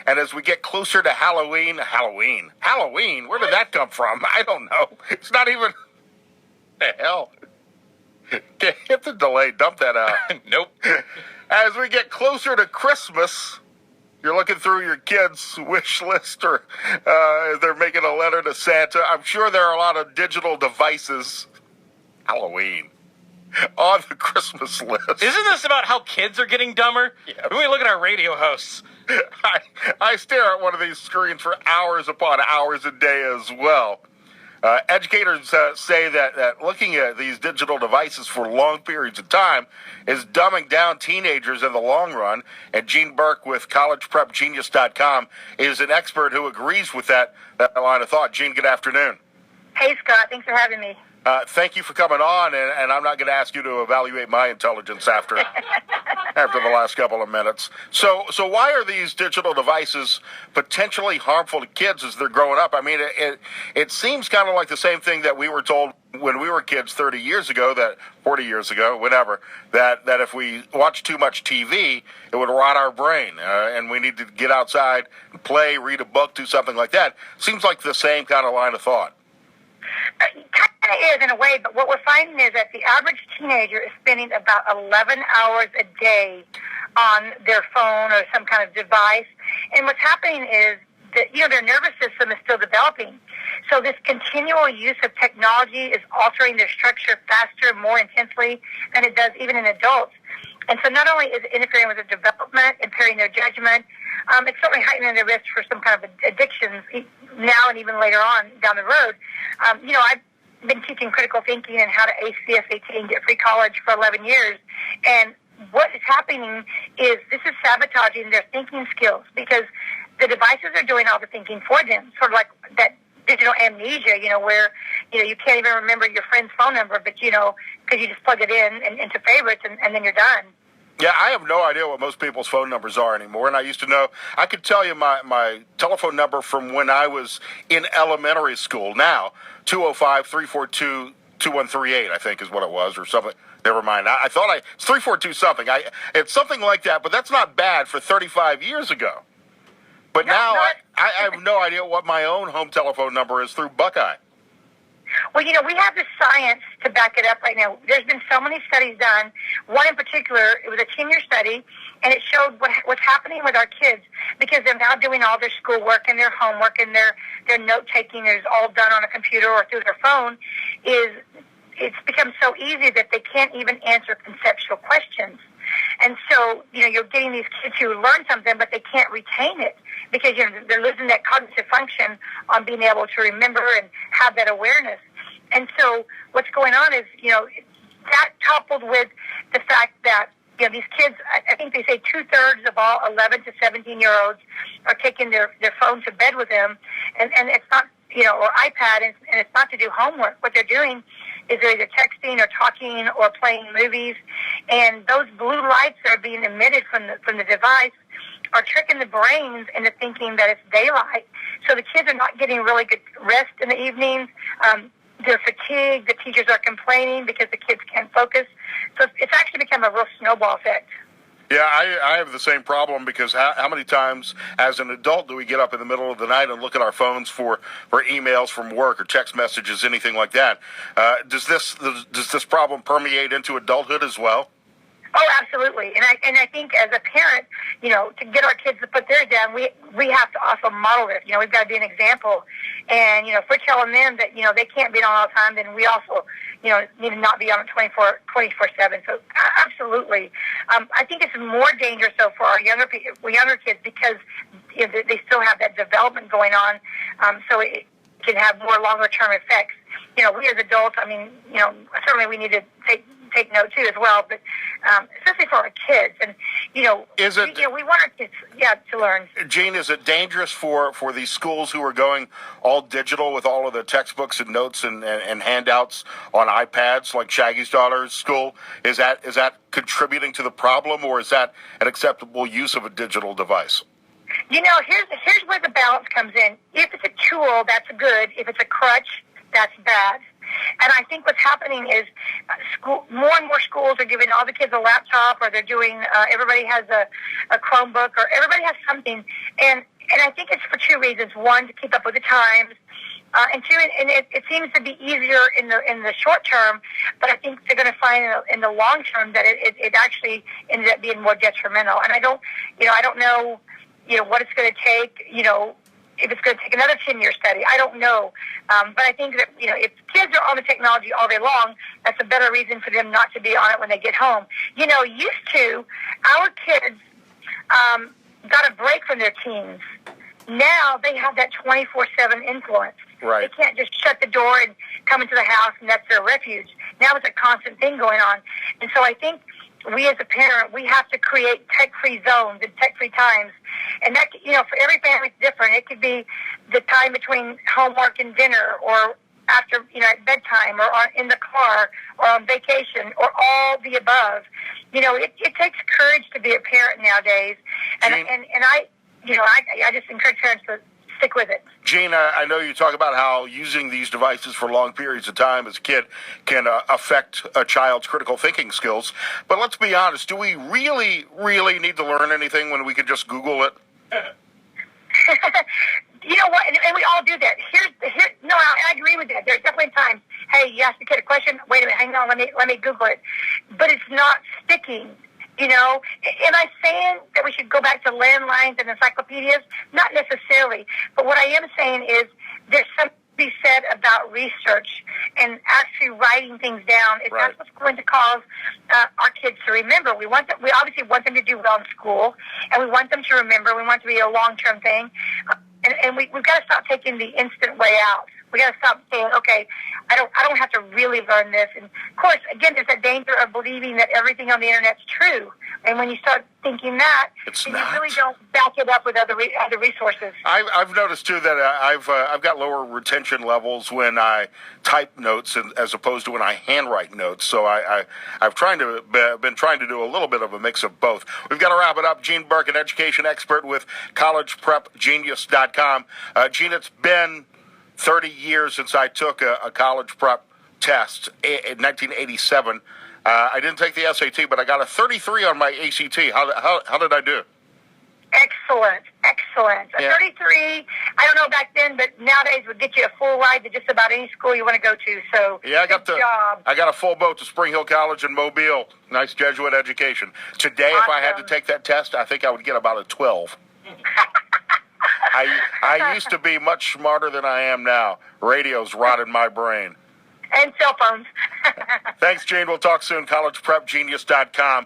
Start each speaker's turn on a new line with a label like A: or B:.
A: And as we get closer to Halloween, where did that come from? I don't know. It's not even, the hell. Hit the delay, dump that out.
B: Nope.
A: As we get closer to Christmas, you're looking through your kids' wish list or they're making a letter to Santa. I'm sure there are a lot of digital devices, Halloween, on the Christmas list.
B: Isn't this about how kids are getting dumber?
A: Yeah.
B: When we look at our radio hosts.
A: I stare at one of these screens for hours upon hours a day as well. Educators say that looking at these digital devices for long periods of time is dumbing down teenagers in the long run. And Jean Burk with collegeprepgenius.com is an expert who agrees with that line of thought. Jean, good afternoon.
C: Hey, Scott. Thanks for having me.
A: Thank you for coming on, and I'm not going to ask you to evaluate my intelligence after the last couple of minutes. So why are these digital devices potentially harmful to kids as they're growing up? I mean, it seems kind of like the same thing that we were told when we were kids 30 years ago, 40 years ago, whatever, that if we watch too much TV, it would rot our brain, and we need to get outside and play, read a book, do something like that. Seems like the same kind of line of thought.
C: It kind of is in a way, but what we're finding is that the average teenager is spending about 11 hours a day on their phone or some kind of device. And what's happening is that, their nervous system is still developing. So this continual use of technology is altering their structure faster, more intensely than it does even in adults. And so not only is it interfering with their development, impairing their judgment, it's certainly heightening their risk for some kind of addictions now and even later on down the road. I've been teaching critical thinking and how to ace the SAT and get free college for 11 years. And what is happening is this is sabotaging their thinking skills because the devices are doing all the thinking for them, sort of like that digital amnesia, where, you can't even remember your friend's phone number, but, because you just plug it in and into favorites and then you're done.
A: Yeah, I have no idea what most people's phone numbers are anymore, and I used to know. I could tell you my telephone number from when I was in elementary school. Now, 205-342-2138, I think is what it was, or something. Never mind. I thought it's 342 something. It's something like that, but that's not bad for 35 years ago. But now I have no idea what my own home telephone number is through Buckeye.
C: Well, we have the science to back it up right now. There's been so many studies done. One in particular, it was a 10-year study, and it showed what's happening with our kids because they're now doing all their schoolwork and their homework and their note-taking is all done on a computer or through their phone. It's become so easy that they can't even answer conceptual questions. And so, you're getting these kids who learn something, but they can't retain it because, they're losing that cognitive function on being able to remember and have that awareness. And so what's going on is, that coupled with the fact that, these kids, I think they say 2/3 of all 11 to 17-year-olds are taking their phone to bed with them. And it's not, or iPad, and it's not to do homework. What they're doing is they're either texting or talking or playing movies. And those blue lights that are being emitted from the device are tricking the brains into thinking that it's daylight. So the kids are not getting really good rest in the evenings. They're fatigued. The teachers are complaining because the kids can't focus. So it's actually become a real snowball effect.
A: Yeah, I have the same problem because how many times as an adult do we get up in the middle of the night and look at our phones for emails from work or text messages, anything like that? Does this problem permeate into adulthood as well?
C: Oh, absolutely. And I think as a parent, to get our kids to put theirs down, we have to also model it. We've got to be an example. And, if we're telling them that, they can't be on all the time, then we also, need to not be on it 24/7. So absolutely. I think it's more dangerous, though, for our younger kids because they still have that development going on. So it can have more longer-term effects. We as adults, certainly we need to take note too as well, but especially for our kids. And we want our kids to learn.
A: Jean, is it dangerous for these schools who are going all digital with all of the textbooks and notes and handouts on iPads like Shaggy's daughter's school? Is that contributing to the problem, or is that an acceptable use of a digital device?
C: Here's where the balance comes in. If it's a tool, that's good. If it's a crutch, that's bad. And I think what's happening is more and more schools are giving all the kids a laptop, or they're doing, everybody has a Chromebook, or everybody has something. And I think it's for two reasons. One, to keep up with the times. And two, and it seems to be easier in the short term, but I think they're going to find in the long term that it actually ended up being more detrimental. And I don't know, what it's going to take, if it's going to take another 10-year study. I don't know. But I think that, if kids are on the technology all day long, that's a better reason for them not to be on it when they get home. Used to, our kids got a break from their teens. Now they have that 24/7 influence.
A: Right.
C: They can't just shut the door and come into the house and that's their refuge. Now it's a constant thing going on. And so I think we as a parent, we have to create tech-free zones and tech-free times. And that, for every family it's different. It could be the time between homework and dinner, or after, at bedtime, or in the car, or on vacation, or all the above. It takes courage to be a parent nowadays. And I just encourage parents to stick with it.
A: Jean, I know you talk about how using these devices for long periods of time as a kid can affect a child's critical thinking skills. But let's be honest, do we really, really need to learn anything when we can just Google it?
C: You know what? And we all do that. No, I agree with that. There's definitely times, hey, you asked the kid a question. Wait a minute, hang on, let me Google it. But it's not sticking. Am I saying that we should go back to landlines and encyclopedias? Not necessarily. But what I am saying is there's something to be said about research and actually writing things down. If that's what's going to cause our kids to remember. We obviously want them to do well in school, and we want them to remember. We want it to be a long-term thing. And we've got to stop taking the instant way out. We got to stop saying, okay, I don't have to really learn this. And of course, again, there's a danger of believing that everything on the internet's true. And when you start thinking that, you really don't back it up with other resources.
A: I've noticed too that I've got lower retention levels when I type notes as opposed to when I handwrite notes. So I've been trying to do a little bit of a mix of both. We've got to wrap it up. Jean Burk, an education expert with collegeprepgenius.com. Jean, it's been 30 years since I took a college prep test in 1987. I didn't take the SAT, but I got a 33 on my ACT. How did I do?
C: Excellent.
A: Yeah.
C: 33, I don't know back then, but nowadays would get you a full ride to just about any school you want to go to. So,
A: yeah,
C: good job.
A: I got a full boat to Spring Hill College in Mobile. Nice Jesuit education. Today,
C: awesome.
A: If I had to take that test, I think I would get about a 12. I used to be much smarter than I am now. Radio's rotted my brain.
C: And cell phones.
A: Thanks, Jane. We'll talk soon. collegeprepgenius.com.